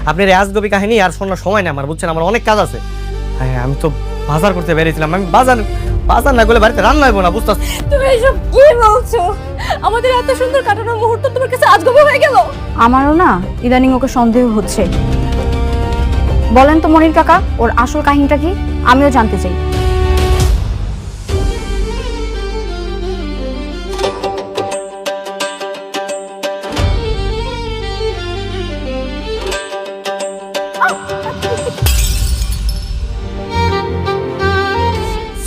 আপনার এই আজগবি কাহিনী আর শোনার সময় নেই আমার, বুঝছেন? আমার অনেক কাজ আছে। হ্যাঁ, আমি তো বাজার করতে বেরিয়েছিলাম। আমি বাজার না করলে বাড়িতে রান্না হইব না, বুঝতে? তুমি এসব কি বলছো? আমাদের এত সুন্দর কাটানোর মুহূর্ত তোমার কাছে আজগবি হয়ে গেল? আমারও না ইদানিং ওকে সন্দেহ হচ্ছে। বলেন তো মনির কাকা, ওর আসল কাহিনীটা কি? আমিও জানতে চাই।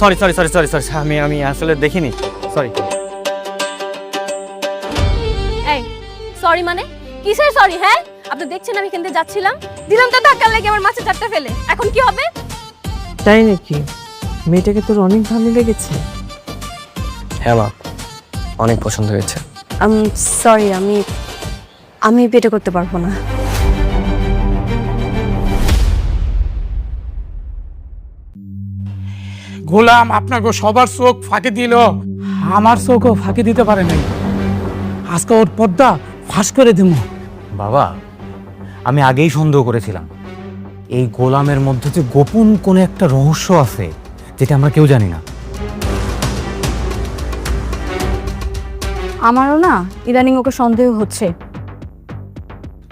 Sorry sorry sorry sorry sorry আমি আসলে দেখিনি, সরি। এই সরি মানে কিসের সরি? হ্যাঁ, আপনি দেখছেন আমি এখান থেকে যাচ্ছিলাম, দিলাম তো ধাক্কা লেগে আমার মাছের চারটা ফেলে। এখন কি হবে? তাই নাকি? মেয়েটাকে তোর অনেক ভালো লেগেছে? হ্যাঁ মা, অনেক পছন্দ হয়েছে। সরি, আমি বিয়ে করতে পারবো না। গোলাম আপনাকে সবার চোখ ফাঁকি দিল, আমার চোখও ফাঁকি দিতে পারে নাই। আজকে ওর পর্দা ফাঁস করে দিব। বাবা, আমি আগেই সন্দেহ করেছিলাম এই গোলামের মধ্যে যে গোপন কোনো একটা রহস্য আছে যেটা আমরা কেউ জানি না। আমারও না ইদানিং ওকে সন্দেহ হচ্ছে।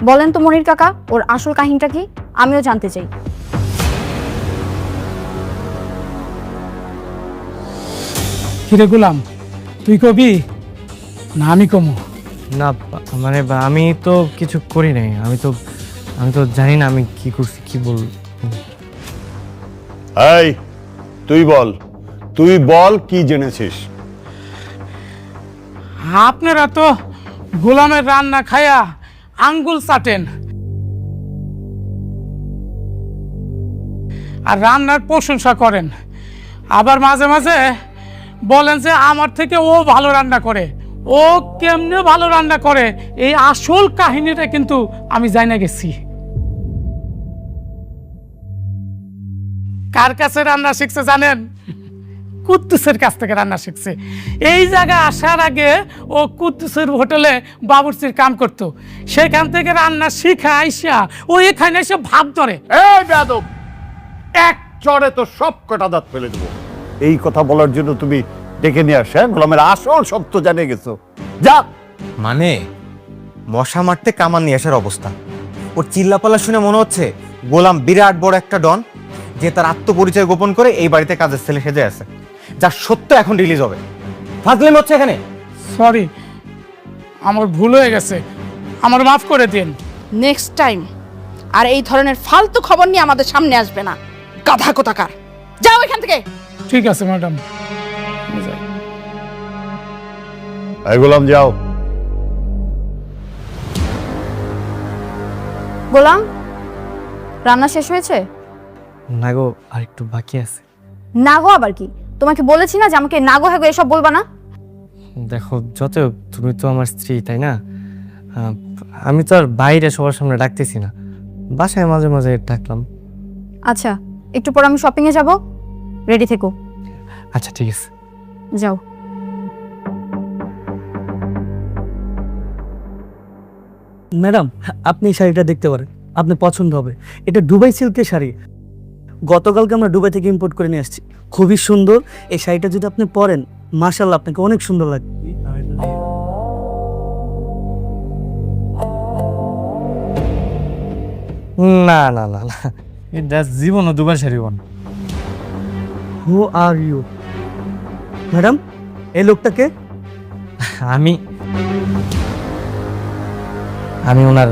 বলেন তো মনির কাকা, ওর আসল কাহিনীটা কি? আমিও জানতে চাই। কিরে গোলাম, তুই কবি না আমি কমু? না মানে আমি তো কিছু করি নাই, আমি তো জানি না আমি কি করছি, কি বল। এই তুই বল কি জেনেছিস? আপনারা তো গোলামের রান্না খায়া আঙ্গুল চাটেন আর রান্নার প্রশংসা করেন, আবার মাঝে মাঝে বলেন যে আমার থেকে ও ভালো রান্না করে। ও কেমনে ভালো রান্না করে এই আসল কাহিনীটা কিন্তু আমি জানা গেছি। কার কাছে রান্না শিখছে জানেন? কুদ্দুসের কাছ থেকে রান্না শিখছে। এই জায়গায় আসার আগে ও কুদ্দুসের হোটেলে বাবুর্চির কাম করতো, সেখান থেকে রান্না শিখা আইসা ও এখানে এসে ভাব ধরে। এই বেয়াদব, এক চড়ে তো সব কটা দাঁত ফেলে দেবো। এই কথা বলার জন্য তুমি ডেকে নিয়ে আসে গোলামের আসল সত্য জানিয়ে গেছো? যা। মানে মশা মারতে কামান নিয়ে আসার অবস্থা। ওর চিল্লাপাল্লা শুনে মনে হচ্ছে গোলাম বিরাট বড় একটা ডন, যে তার আত্মপরিচয় গোপন করে এই বাড়িতে কাজের ছেলে সেজে আছে, যার সত্য এখন রিলিজ হবে। ফাজলামি হচ্ছে এখানে। সরি, আমার ভুল হয়ে গেছে, আমার মাফ করে দিন। নেক্সট টাইম আর এই ধরনের ফালতু খবর নিয়ে আমাদের সামনে আসবে না, গাধা কোথাকার। যাও এখান থেকে। ঠিক আছে ম্যাডাম। এই গোলাম যাও। গোলাম, রান্না শেষ হয়েছে? না গো, আর একটু বাকি আছে। নাগো আবার কি? তোমাকে বলেছি না যে আমাকে নাগো হ্যাগো এসব বলবা না। দেখো, যত হোক তুমি তো আমার স্ত্রী, তাই না? আমি তো আর বাইরে সবার সামনে ডাকতেছি না, বাসায় মাঝে মাঝে ডাকলাম। আচ্ছা, একটু পর আমি শপিং এ যাব, রেডি থেকো। আচ্ছা ঠিক আছে, যাও। ম্যাডাম, আপনি এই শাড়িটা দেখতে পারেন, আপনার পছন্দ হবে। এটা দুবাই সিল্কের শাড়ি, গতকালকে আমরা দুবাই থেকে ইম্পোর্ট করে নিয়ে আসছি। খুবই সুন্দর। এই শাড়িটা যদি আপনি পরেন, মাশাআল্লাহ আপনাকে অনেক সুন্দর লাগবে। না না না না, এটা জীবনও দুবার শাড়ি বোন। হু আর ইউ? ম্যাডাম, এই লোকটাকে? আমি ওনার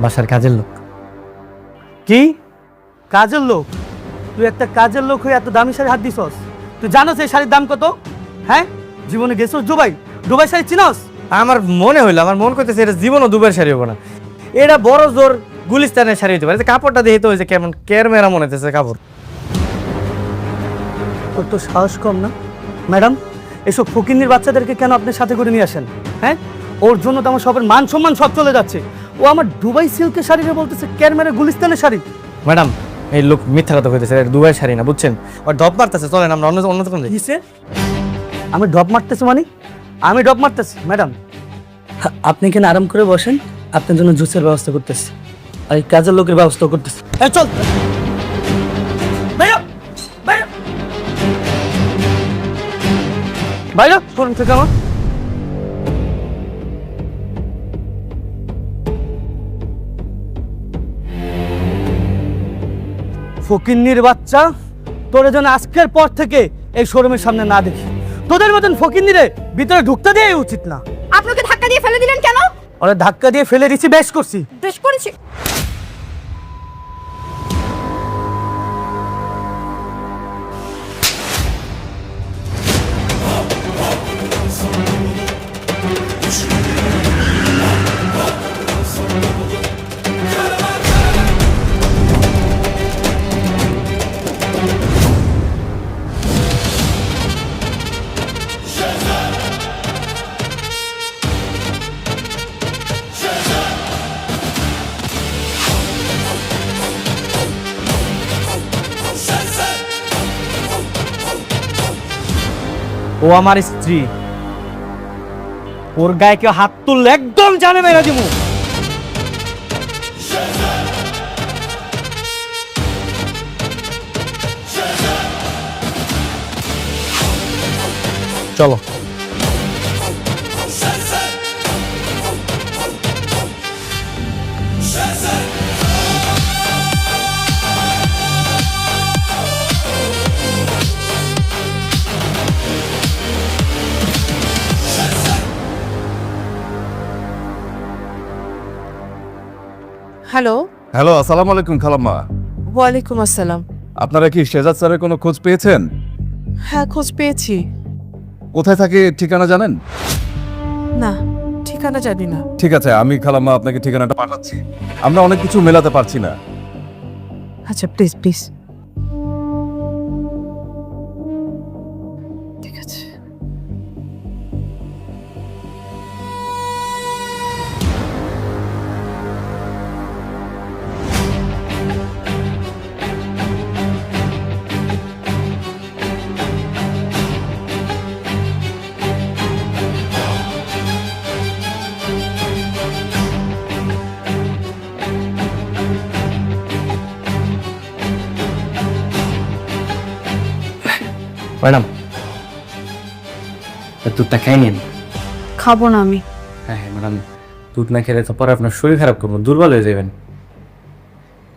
বাসার কাজের লোক। কি কাজের লোক? তুই একটা কাজের লোক হয়ে এত দামি শাড়ি হাত দিছস? তুই জানোস এই শাড়ির দাম কত? হ্যাঁ, জীবনে গেছস দুবাই? দুবাই শাড়ি চিনস? আমার মনে হইলো, আমার মন করতেছে এটা জীবনও দুবার শাড়ি হবো না, এটা বড় জোর গুলিস্তানের শাড়ি হইতে পারে। কাপড়টা দেখে তো হয়েছে কেমন কেরমেরা মনে হইতেছে কাপড়। তোর তো সাহস কম না? ম্যাডাম, এসব ফকিন্নির বাচ্চাদেরকে কেন আপনার সাথে করে নিয়ে আসেন? হ্যাঁ, ওর জন্য তো আমার সবার মান সম্মান সব চলে যাচ্ছে। ও আমার দুবাই সিল্কের শাড়িরে বলতেছে কেরমেরা গুলিস্তানের শাড়ি। ম্যাডাম, এই লোক মিথ্যা কথা কইতেছে, এটা দুবাই শাড়ি না, বুঝছেন? আর ডব মারতেছে, চলেন আমরা অন্য দোকানে যাই। কিসে? আমি ডব মারতেছি মানে? আমি ডব মারতেছি? ম্যাডাম, আপনি এখানে আরাম করে বসেন, আপনার জন্য জুসের ব্যবস্থা করতেছি। আর এই কাজের লোকের ব্যবস্থা করতেছি। এই চল বাইরে শোরুম থেকে আমার ফকিন্নির বাচ্চা, তোরে যেন আজকের পর থেকে এই শোরুমের সামনে না দেখি। তোদের মতন ফকিন্নিরে ভিতরে ঢুকতে দেওয়াই উচিত না। আপনাকে ধাক্কা দিয়ে ফেলে দিলেন কেন? ওরা ধাক্কা দিয়ে ফেলে দিছি, বেশ করছি। বেশ করেছি। ও আমার স্ত্রী, ওর গায়ে কেউ হাত তুললে একদম জানে মেরা দিমু। চলো। হ্যালো, হ্যালো, আসসালামু আলাইকুম খালাম্মা। ওয়ালাইকুম আসসালাম। আপনারা কি শেজাদ স্যারের কোনো খোঁজ পেয়েছেন? হ্যাঁ, খোঁজ পেয়েছি। কোথায় থাকে ঠিকানা জানেন? না, ঠিকানা জানি না। ঠিক আছে, আমি খালাম্মা আপনাকে ঠিকানাটা পাঠাচ্ছি। আমরা অনেক কিছু মেলাতে পারছি না। আচ্ছা, প্লিজ প্লিজ। ঠিক আছে। ম্যাডাম দুধটা খাই নিন। খাবো না আমি। হ্যাঁ হ্যাঁ ম্যাডাম, দুধ না খেলে তো পরে আপনার শরীর খারাপ করবো, দুর্বল হয়ে যাবেন।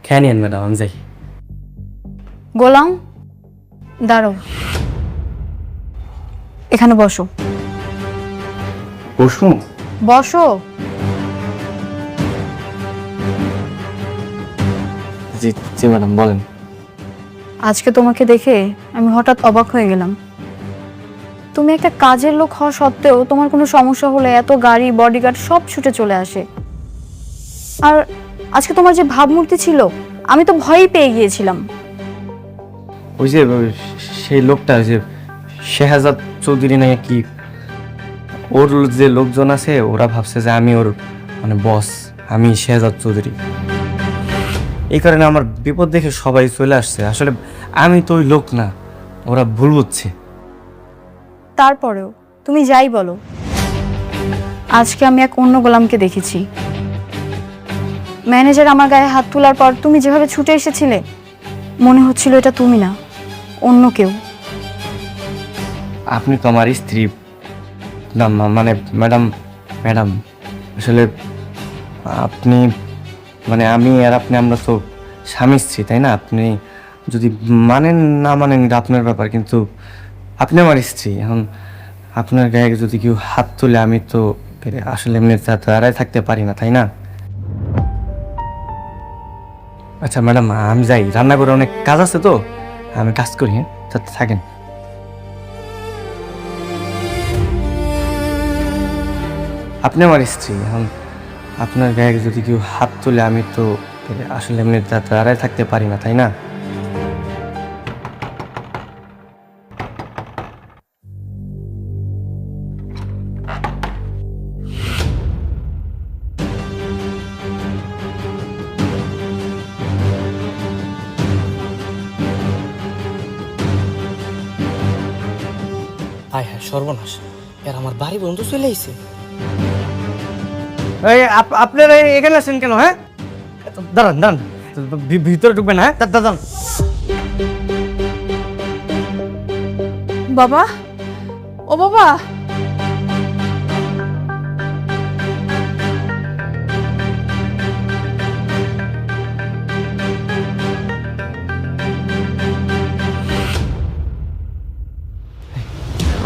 খেয়ে নিন ম্যাডাম, আমি যাই। গোলাম, দাঁড়াও, এখানে বসো। বসু বসো। জি জি ম্যাডাম বলেন। আজকে তোমাকে দেখে আমি হঠাৎ অবাক হয়ে গেলাম। তুমি একটা কাজের লোক হওয়া সত্ত্বেও তোমার কোনো সমস্যা হলে এত গাড়ি, বডিগার্ড সব ছুটে চলে আসে। আর আজকে তোমার যে ভাবমূর্তি ছিল, আমি তো ভয়ই পেয়ে গিয়েছিলাম। ওই যে সেই লোকটা, ওই যে শেহাজাদ চৌধুরী নাকি কি, ওর যে লোকজন আছে ওরা ভাবছে যে আমি ওর মানে বস, আমি শেহাজাদ চৌধুরী। এই কারণে আমার বিপদ দেখে সবাই চলে আসছে। আসলে আমি তো ওই লোক না, ওরা ভুল বুঝছে। তারপরেও তুমি যাই বলো, আজকে আমি এক অন্য গোলামকে দেখেছি। ম্যানেজার আমার গায়ে হাত তোলার পর তুমি যেভাবে ছুটে এসেছিলে, মনে হচ্ছিল এটা তুমি না, অন্য কেউ। আপনি তো আমার স্ত্রী না, মানে ম্যাডাম, ম্যাডাম আসলে আপনি মানে আমি আর আপনি আমরা তো স্বামী স্ত্রী, তাই না? আপনি যদি মানেন না মানেন এটা আপনার ব্যাপার, কিন্তু আপনি আমার স্ত্রী। এখন আপনার গায়ে যদি কেউ হাত তুলে আমি তো আসলে এমনি দাঁড়ায় থাকতে পারি না, তাই না? আচ্ছা ম্যাডাম, আমি যাই, রান্না করে অনেক কাজ আছে তো, আমি কাজ করি। হ্যাঁ, থাকেন। আপনি আমার স্ত্রী, এখন আপনার গায়ে যদি কেউ হাত তুলে আমি তো আসলে এমনি দাঁড়ায় থাকতে পারি না, তাই না? হায় হায়, সর্বনাশ! এর আমার বাড়ি বন্ধু চলে এসেছে। আপনারা এখানে আছেন কেন? হ্যাঁ, দাঁড়ান দাঁড়ান, ভিতরে ঢুকবেন, হ্যাঁ দাঁড়ান। বাবা, ও বাবা,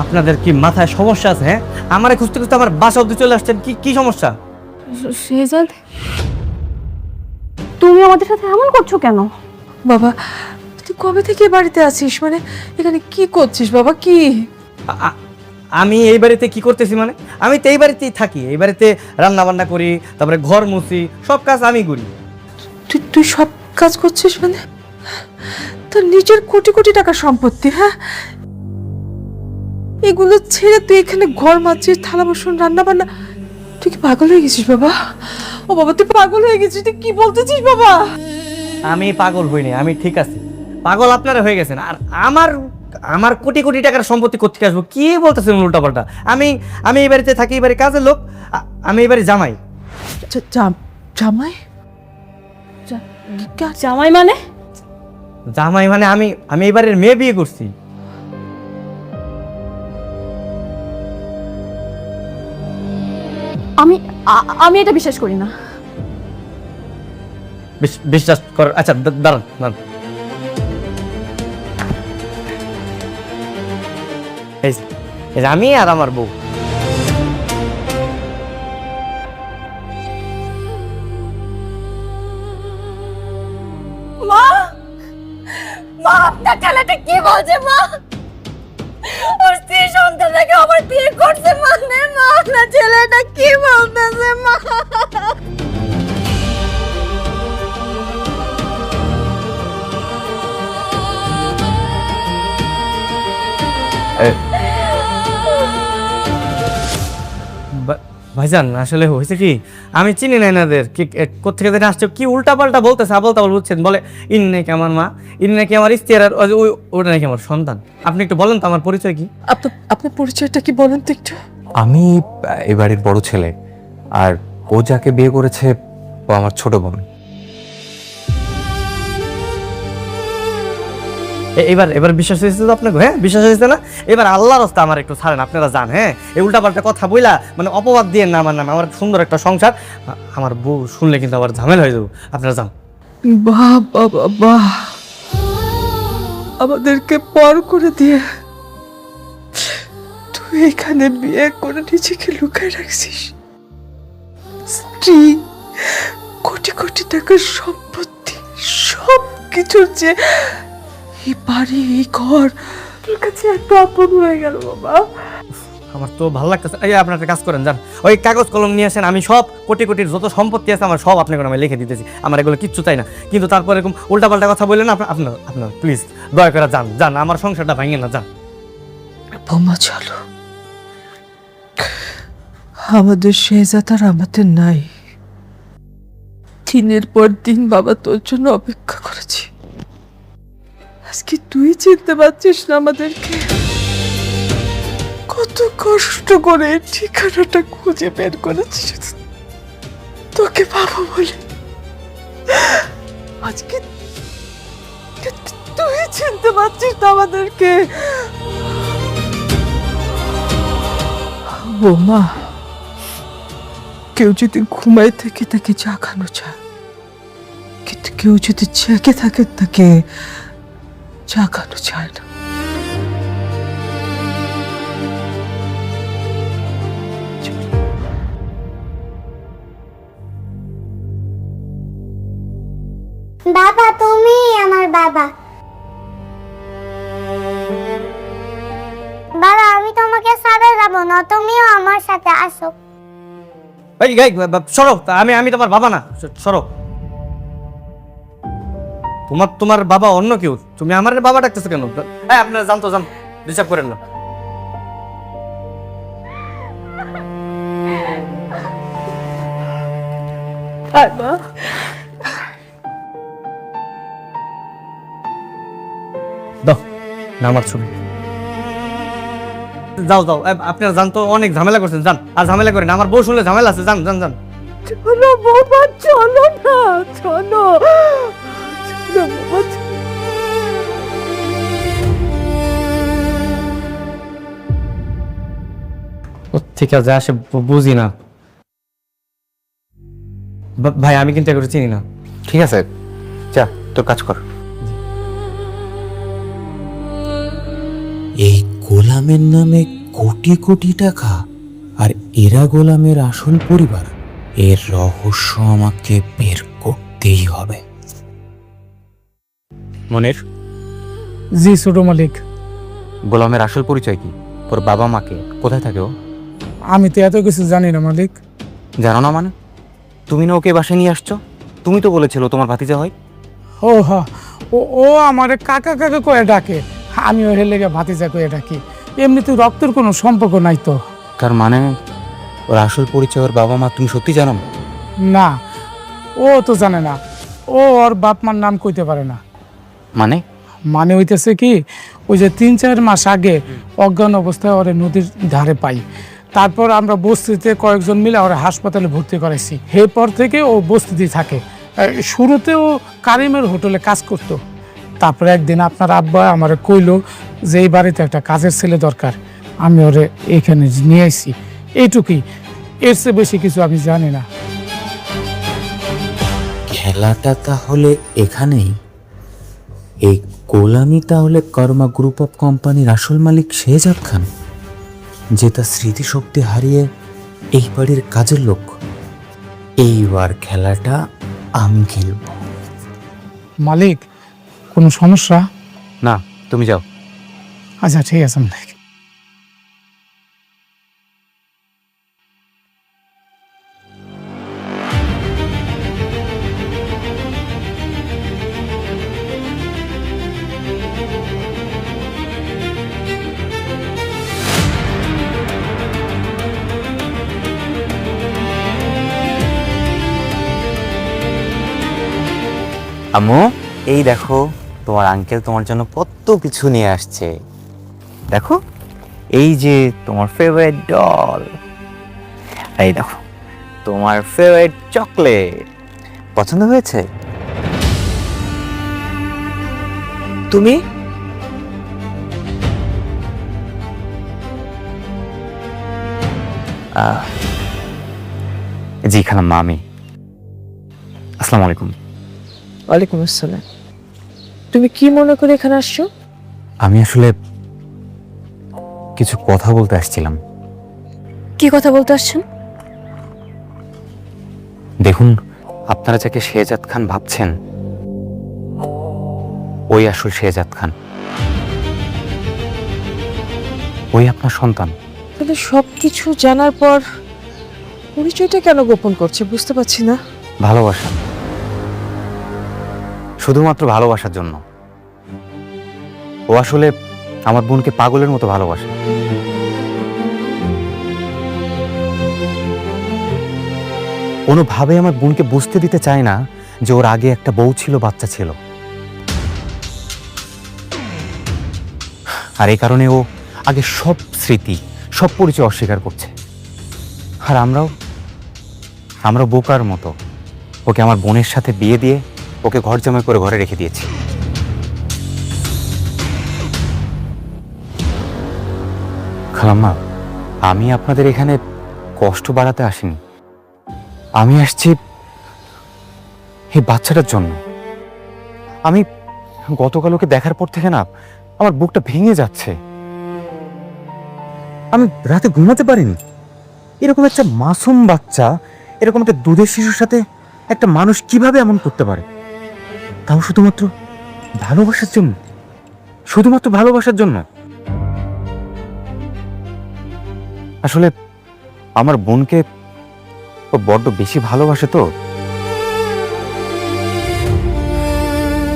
আপনাদের কি মাথায় সমস্যা আছে? হ্যাঁ, আমারে খুঁজতে খুঁজতে আমার বাসা অবধি চলে আসছেন, কি কি সমস্যা? শেহজাদ, তুমি আমাদের সাথে এমন করছো কেন? বাবা তুই কবে থেকে এ বাড়িতে আছিস? মানে এখানে কি করছিস বাবা? কি আমি এই বাড়িতে কি করতেছি মানে? আমি তো এই বাড়িতেই থাকি, এই বাড়িতে রান্না বান্না করি, তারপরে ঘর মুছি, সব কাজ আমি করি। তুই তুই সব কাজ করছিস? মানে তোর নিজের কোটি কোটি টাকার সম্পত্তি, হ্যাঁ, এগুলো ছেড়ে তুই এখানে ঘর মাছিস, থালা বাসন, রান্না বান্না। তুই কি পাগল হয়ে গেছিস বাবা? ও বাবা তুই পাগল হয়ে গেছিস, তুই কি বলতেছিস বাবা? আমি পাগল হইনি, আমি ঠিক আছি। পাগল আপনারা হয়ে গেছেন। আর আমার আমার কোটি কোটি টাকার সম্পত্তি কোথেকে আসবো? কি বলতেছেন উল্টাপাল্টা? আমি আমি এই বাড়িতে থাকি, এই বাড়ির কাজের লোক, আমি এই বাড়ির জামাই। জামাই? জামাই মানে? জামাই মানে আমি এই বাড়ির মেয়ে বিয়ে করছি। আমি এটা বিশ্বাস করি না। বিশ্বাস কর। আচ্ছা দাঁড়ান দাঁড়ান, এই যে আমি আর আমার বউ। মা, মা আপনার ছেলেটা কি বলছে? মা, ওর স্ত্রী সন্তানটাকে আবার বিয়ে করছে মানে? মা আপনার ছেলেটা কি বলতেছে? মা ভাইজান, আসলে হয়েছে কি, আমি চিনি না এনাদের, কি কোথেকে যেন আসছে, কি উল্টাপাল্টা বলতেছে, আবল তাবল বুঝছেন। বলে ইনি নাকি আমার মা, ইনি নাকি আমার স্ত্রী, আর ওটা নাকি আমার সন্তান। আপনি একটু বলেন তো আমার পরিচয় কি? আপনার পরিচয়টা কি বলেন তো একটু? আমি এই বাড়ির বড় ছেলে, আর ও যাকে বিয়ে করেছে ও আমার ছোট বোন। এবার বিশ্বাস হয়েছে তো আপনাকে? হ্যাঁ বিশ্বাস হয়েছে না? এবার আল্লাহর রাস্তা আমার একটু ছাড়েন, আপনারা যান। হ্যাঁ, এই উল্টাপাল্টা কথা বইলা মানে অপবাদ দিয়ে না আমার নামে। আমার সুন্দর একটা সংসার, আমার বউ শুনলে কিন্তু আবার ঝামেলা হয়ে যাবো। আপনারা যান। বাহ বাবা বাহ, আমাদেরকে পর করে দিয়ে তুই এখানে বিয়ে করে নিজেকে লুকায় রাখছিস। স্ত্রী, কোটি কোটি টাকার সম্পত্তি, সব কিছুর যে এই বাড়ি, এই ঘর তোর কাছে এত আপন হয়ে গেল বাবা। আমার তো ভালো লাগতেছে। এই আপনার একটা কাজ করেন, যান ওই কাগজ কলম নিয়ে আসেন, আমি সব কোটি কোটির যত সম্পত্তি আছে আমার সব আপনাকে আমি লিখে দিতেছি। আমার এগুলো কিচ্ছু চাই না, কিন্তু তারপর এরকম উল্টাপাল্টা কথা বললেন না। আপনার প্লিজ দয়া করে যান, যান, আমার সংসারটা ভাঙেন না, যান। বোমা চলো, আমাদের শেহজাদ আর আমাদের নাই। দিনের পর দিন বাবা তোর জন্য অপেক্ষা করেছি। আজকে তুই চিনতে পারছিস না আমাদেরকে? কত কষ্ট করে ঠিকানাটা খুঁজে বের করেছিস তোকে বাবা বলে। আজকে তুই চিনতে পারছিস না আমাদেরকে? বোমা, কেউ যদি ঘুমায় থাকে তাকে জাগানো যায়, কিন্তু কেউ যদি জেগে থাকে তাকে জাগানো যায় না। বাবা, তুমি আমার বাবা। বাবা, আমি তোমাকে ছাড়া যাব না, তুমিও আমার সাথে আসো। এই গাই সরো, আমি তোমার বাবা না, সরো। তোমার বাবা অন্য কেউ, তুমি আমার বাবা ডাকতেছো কেন? এই আপনারা জান তো, যান, ডিস্টার্ব করেন না। দাও না আমার ছবি। যাও যাও, আপনারা জান তো, অনেক ঝামেলা করছেন, যান। আর ঝামেলা করেন, আমার বউ শুনলে ঝামেলা আছে, যান যান যান। চলো বাবা, চলো না, চলো। ঠিক আছে আসে বুঝি না ভাই, আমি কিন্তু এগুলো চিনি না। ঠিক আছে, যা তোর কাজ কর। এই গোলামের নামে কোটি কোটি টাকা, আর এরা গোলামের আসল পরিবার। এর রহস্য আমাকে বের করতেই হবে। মনির, জি ছোট মালিক, গোলামের আসল পরিচয় কি? ওর বাবা মাকে, কোথায় থাকে ও? আমি তো এত কিছু জানি না মালিক। জানো না মানে? তুমি না ওকে বাসায় নিয়ে আসছো? তুমি তো বলেছিল তোমার ভাতিজা হয়। ও হ্যাঁ, ও আমারে কাকা কাকা কয়ে ডাকে, আমি ওর লেগে ভাতিজা কয়ে ডাকি। এমনিতে রক্তের কোনো সম্পর্ক নাই তো। তার মানে ওর আসল পরিচয় ওর বাবা মা তুমি সত্যি জানো? না, ও তো জানে না। ও ওর বাপ মার নাম কইতে পারে না। মানে হইতেছে কি, ওই যে 3-4 মাস আগে অজ্ঞান অবস্থায় ওরে নদীর ধারে পাই। তারপর আমরা বস্তিতে কয়েকজন মিলে ওরা হাসপাতালে ভর্তি করাইছি। এরপর থেকে ও বস্তিতেই থাকে। শুরুতে ও কারিমের হোটেলে কাজ করতো। তারপরে একদিন আপনার আব্বা আমারে কইলো যে এই বাড়িতে একটা কাজের ছেলে দরকার, আমি ওরে এখানে নিয়ে আইছি। এইটুকুই, এর চেয়ে বেশি কিছু আমি জানি না। খেলাটা তাহলে এখানেই। এই গোলামি তাহলে কর্মা গ্রুপ অফ কোম্পানির আসল মালিক শেহজাদ খান, যে তার স্মৃতিশক্তি হারিয়ে এই বাড়ির কাজের লোক। এইবার খেলাটা আমি খেলব। মালিক, কোনো সমস্যা? না, তুমি যাও। আচ্ছা ঠিক আছে মালিক। আম্মু, এই দেখো তোমার আঙ্কেল তোমার জন্য কত কিছু নিয়ে আসছে। দেখো, এই যে তোমার ফেভারিট ডল, এই দেখো তোমার ফেভারিট চকলেট। পছন্দ হয়েছে? তুমি জি খালাম্মা, আমি। আসসালামু আলাইকুম। ওয়ালাইকুম আসসালাম। তুমি কি মনে করে এখানে আসছো? আমি আসলে কিছু কথা বলতে আসছিলাম। কি কথা বলতে আসছেন? দেখুন, আপনারা যাকে শেহজাদ খান ভাবছেন, ওই আসল শেহজাদ খান। ওই আপনার সন্তান। তাহলে সবকিছু জানার পর পরিচয়টা কেন গোপন করছে বুঝতে পারছি না। ভালোবাসা, শুধুমাত্র ভালোবাসার জন্য। ও আসলে আমার বোনকে পাগলের মতো ভালোবাসে। কোনোভাবে আমার বোনকে বুঝতে দিতে চায় না যে ওর আগে একটা বউ ছিল, বাচ্চা ছিল। আর এই কারণে ও আগে সব স্মৃতি, সব পরিচয় অস্বীকার করছে। আর আমরা বোকার মতো ওকে আমার বোনের সাথে বিয়ে দিয়ে ওকে ঘর জামাই করে ঘরে রেখে দিয়েছি। খালাম্মা, আমি আপনাদের এখানে কষ্ট বাড়াতে আসিনি। আমি আসছি এই বাচ্চাটার জন্য। আমি গতকাল ওকে দেখার পর থেকে না আমার বুকটা ভেঙে যাচ্ছে। আমি রাতে ঘুমাতে পারিনি। এরকম একটা মাসুম বাচ্চা, এরকম একটা দুধের শিশুর সাথে একটা মানুষ কিভাবে এমন করতে পারে? তাও শুধুমাত্র ভালোবাসার জন্য, শুধুমাত্র ভালোবাসার জন্য। আসলে আমার বোনকে ও বড্ড বেশি ভালোবাসে তো।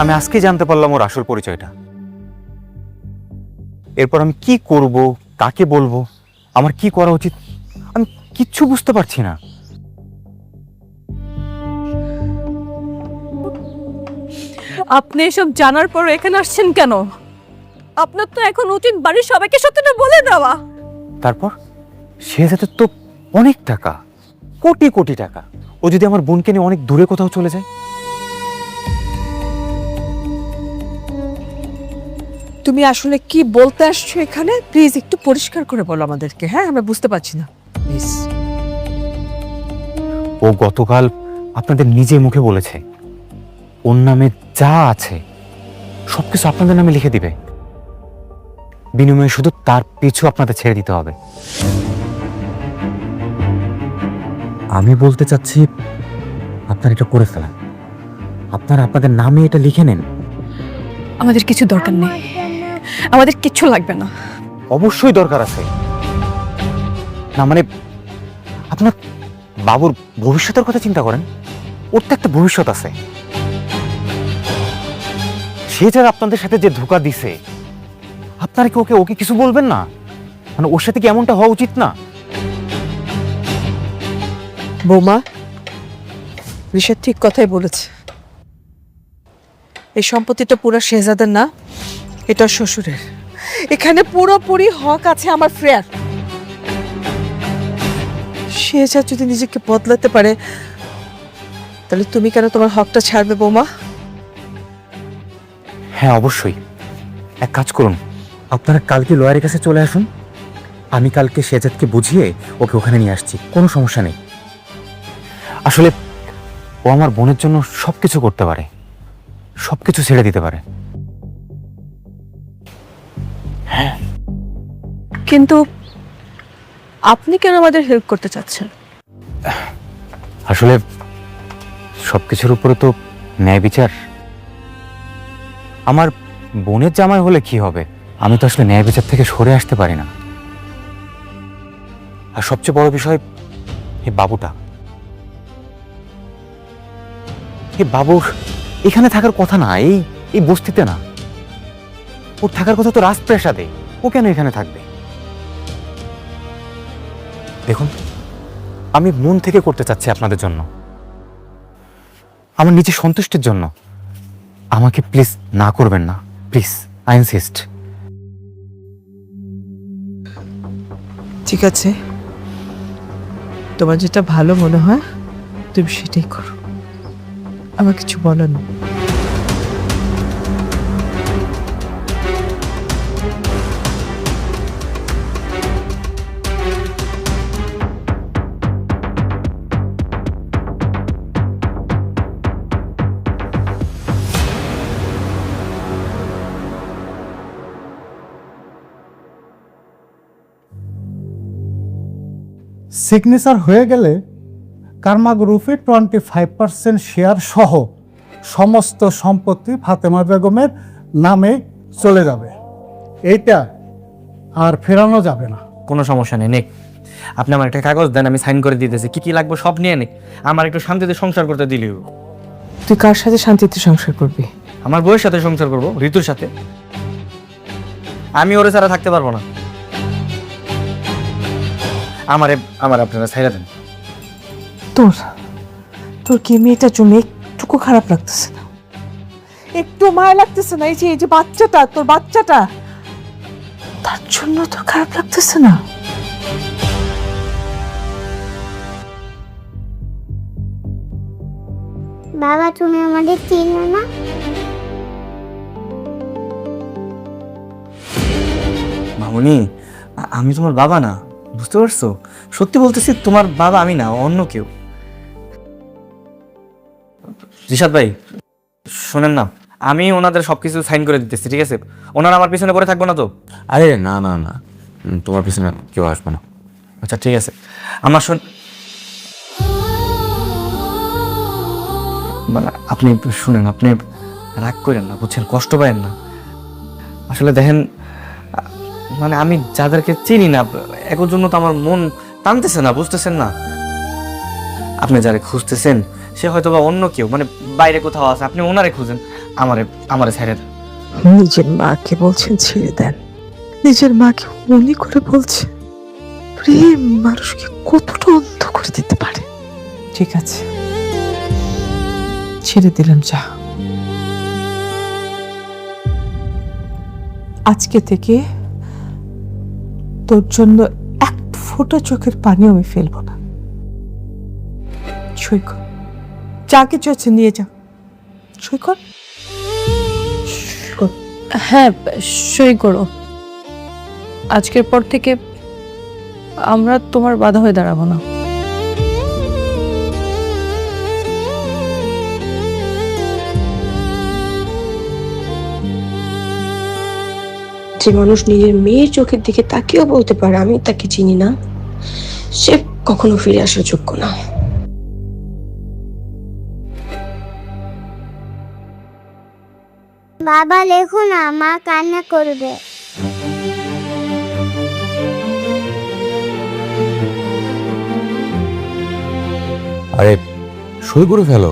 আমি আজকেই জানতে পারলাম ওর আসল পরিচয়টা। এরপর আমি কি করব, কাকে বলবো, আমার কি করা উচিত, আমি কিচ্ছু বুঝতে পারছি না। আপনি এসব জানার পর এখানে আসছেন কেন? আপনার তো এখন উচিত বাড়ির সবাইকে সত্যটা বলে দেওয়া। তারপর শেহজাদের তো অনেক টাকা, কোটি কোটি টাকা। ও যদি আমার বোনকে নিয়ে অনেক দূরে কোথাও চলে যায়? তুমি আসলে কি বলতে আসছো এখানে? প্লিজ একটু পরিষ্কার করে বলো আমাদেরকে। হ্যাঁ, আমরা বুঝতে পারছি না। প্লিজ। ও গতকাল আপনাদের নিজে মুখে বলেছে ওর নামে যা আছে সবকিছু আপনাদের নামে লিখে দিবে, বিনিময়ে শুধু তার পিছু আপনাদের ছেড়ে দিতে হবে। আমি বলতে চাচ্ছি আপনারা এটা করে ফেলেন, আপনারা আপনাদের নামে এটা লিখে নেন। আমাদের কিছু দরকার নেই, আমাদের কিচ্ছু লাগবে না। অবশ্যই দরকার আছে। না মানে আপনার বাবুর ভবিষ্যতের কথা চিন্তা করেন, ওর তো একটা ভবিষ্যৎ আছে। সে যারা আপনাদের সাথে যে ধোঁকা দিছে, আপনারা কি ওকে ওকে কিছু বলবেন না? মানে ওর সাথে কি এমনটা হওয়া উচিত না? বৌমা, ঋষাদ ঠিক কথাই বলেছে। এই সম্পত্তিটা পুরো শেহজাদের না, এটা শ্বশুরের। এখানে পুরোপুরি হক আছে আমার ফ্রেয়ার। শেহজাদ যদি নিজেকে বদলাতে পারে, তাহলে তুমি কেন তোমার হকটা ছাড়বে বৌমা? হ্যাঁ অবশ্যই। এক কাজ করুন, আপনারা কালকে লয়ারের কাছে চলে আসুন, আমি কালকে শেহজাদকে বুঝিয়ে ওকে ওখানে নিয়ে আসছি, কোনো সমস্যা নেই। আসলে ও আমার বোনের জন্য সবকিছু করতে পারে, সবকিছু ছেড়ে দিতে পারে। কিন্তু আপনি কেন আমাদের হেল্প করতে চাচ্ছেন? আসলে সবকিছুর উপরে তো ন্যায় বিচার। আমার বোনের জামাই হলে কি হবে, আমি তো আসলে ন্যায় বিচার থেকে সরে আসতে পারি না। আর সবচেয়ে বড় বিষয় এই বাবুটা, এই বাবুর এখানে থাকার কথা না, এই বস্তিতে না, ওর থাকার কথা তো রাজপ্রাসাদে। ও কেন এখানে থাকবে? দেখুন, আমি মন থেকে করতে চাচ্ছি আপনাদের জন্য, আমার নিজের সন্তুষ্টির জন্য। আমাকে প্লিজ না করবেন না, প্লিজ, আই ইনসিস্ট। ঠিক আছে, তোমার যেটা ভালো মনে হয় তুমি সেটাই করো, আমার কিছু বলার নেই। সিগনেচার হয়ে গেলে কারমা গ্রুপে 25% শেয়ার সহ সমস্ত সম্পত্তি ফাতেমা বেগমের নামে চলে যাবে। এইটা আর ফেরানো যাবে না। কোনো সমস্যা নেই, নেক আপনি আমার একটা কাগজ দেন, আমি সাইন করে দিতেছি। কি কি লাগবে সব নিয়ে নিক, আমার একটু শান্তিতে সংসার করতে দিলেও। তুই কার সাথে শান্তিতে সংসার করবি? আমার বউয়ের সাথে সংসার করব, ঋতুর সাথে। আমি ওরে ছাড়া থাকতে পারবো না। আমার আপনারা ছাইরা দেন। তোর কি মেয়েটার জন্য একটুকু খারাপ লাগতেছে না? একটু মায়া লাগতেছে না? এই যে বাচ্চাটা, তোর বাচ্চাটা, তার জন্য তোর খারাপ লাগতেছে না? বাবা, তুমি আমাদের চিনো না? মামুনি, আমি তোমার বাবা না, বুঝতে পারছো? সত্যি বলতেছি, তোমার বাবা আমি না, অন্য কেউ। রিশাদ ভাই শোনেন না, আমি ওনাদের সবকিছু সাইন করে দিতেছি, ঠিক আছে? ওনারা আমার পিছনে পড়ে থাকবো না তো? আরে না না না, তোমার পিছনে কেউ আসবে না। আচ্ছা ঠিক আছে। আমার মানে আপনি শুনেন, আপনি রাগ করেন না, বুঝছেন? কষ্ট পায়েন না। আসলে দেখেন, মানে আমি যাদেরকে চিনি না, একর জন্য তো আমার মন টানতেছে না, বুঝতেছেন না? আপনি যারে খুঁজতেছেন সে হয়তো বা অন্য কেউ, মানে বাইরে কোথাও আছে, আপনি ওনারে খুঁজেন, আমারে ছেড়ে দেন। নিজের মাকে বলছেন ছেড়ে দেন, নিজের মাকে উনি করে বলছে। প্রেম মানুষকে কতটা অন্ধ করে দিতে পারে। ঠিক আছে, ছেড়ে দিলাম, যা। আজকে থেকে তোর জন্য এক ফোঁটা চোখের পানি আমি ফেলবো না। সই কর, যা কিছু আছে নিয়ে যা, সই কর। হ্যাঁ, সই করো। আজকের পর থেকে আমরা তোমার বাধা হয়ে দাঁড়াবো না। যে মানুষ নিজের মেয়ের চোখের দিকে তাকিয়েও বলতে পারে আমি তাকে চিনি না, সে কখনো ফিরে আসার যোগ্য না। বাবা লেখো না, মা কান্না করবে। আরে সই করে ফেলো,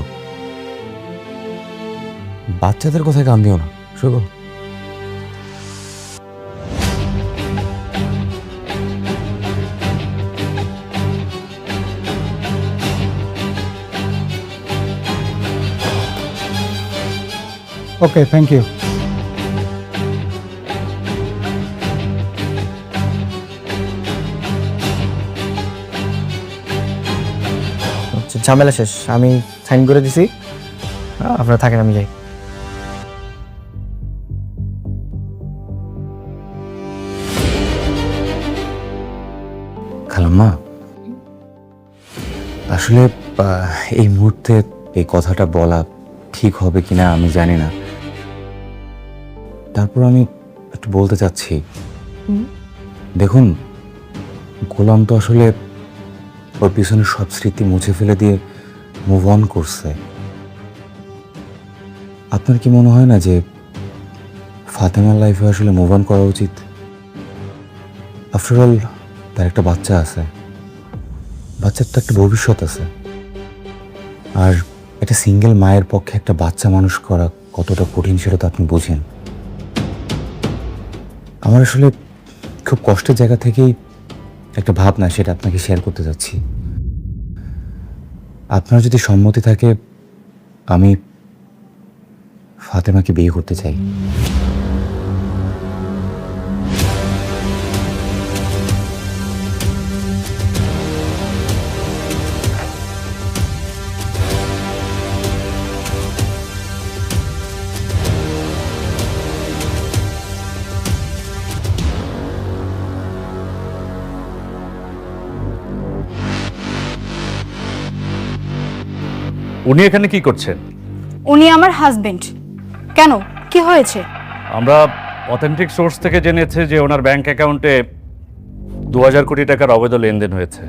বাচ্চাদের কথায় কান দিও না, সই করো। ওকে, থ্যাংক ইউ। ঝামেলা শেষ, আমি সাইন করে দিছি, আপনারা থাকেন, আমি যাই। খালাম্মা, আসলে এই মুহূর্তে এই কথাটা বলা ঠিক হবে কিনা আমি জানি না, তারপর আমি একটু বলতে চাচ্ছি। দেখুন, গোলাম তো আসলে ওর পিছনে সব স্মৃতি মুছে ফেলে দিয়ে মুভ অন করছে। আপনার কি মনে হয় না যে ফাতেমার লাইফে আসলে মুভ অন করা উচিত? আফটার অল তার একটা বাচ্চা আছে, বাচ্চার তো একটা ভবিষ্যৎ আছে, আর একটা সিঙ্গেল মায়ের পক্ষে একটা বাচ্চা মানুষ করা কতটা কঠিন সেটা তো আপনি বোঝেন। আমার আসলে খুব কষ্টের জায়গা থেকেই একটা ভাবনা, সেটা আপনাকে শেয়ার করতে যাচ্ছি। আপনার যদি সম্মতি থাকে, আমি ফাতেমাকে বিয়ে করতে চাই। উনি এখানে কি করছেন? উনি আমার হাজবেন্ড। কেন, কি হয়েছে? আমরা অথেন্টিক সোর্স থেকে জেনেছি যে ওনার ব্যাংক অ্যাকাউন্টে 2000 কোটি টাকার অবৈধ লেনদেন হয়েছে।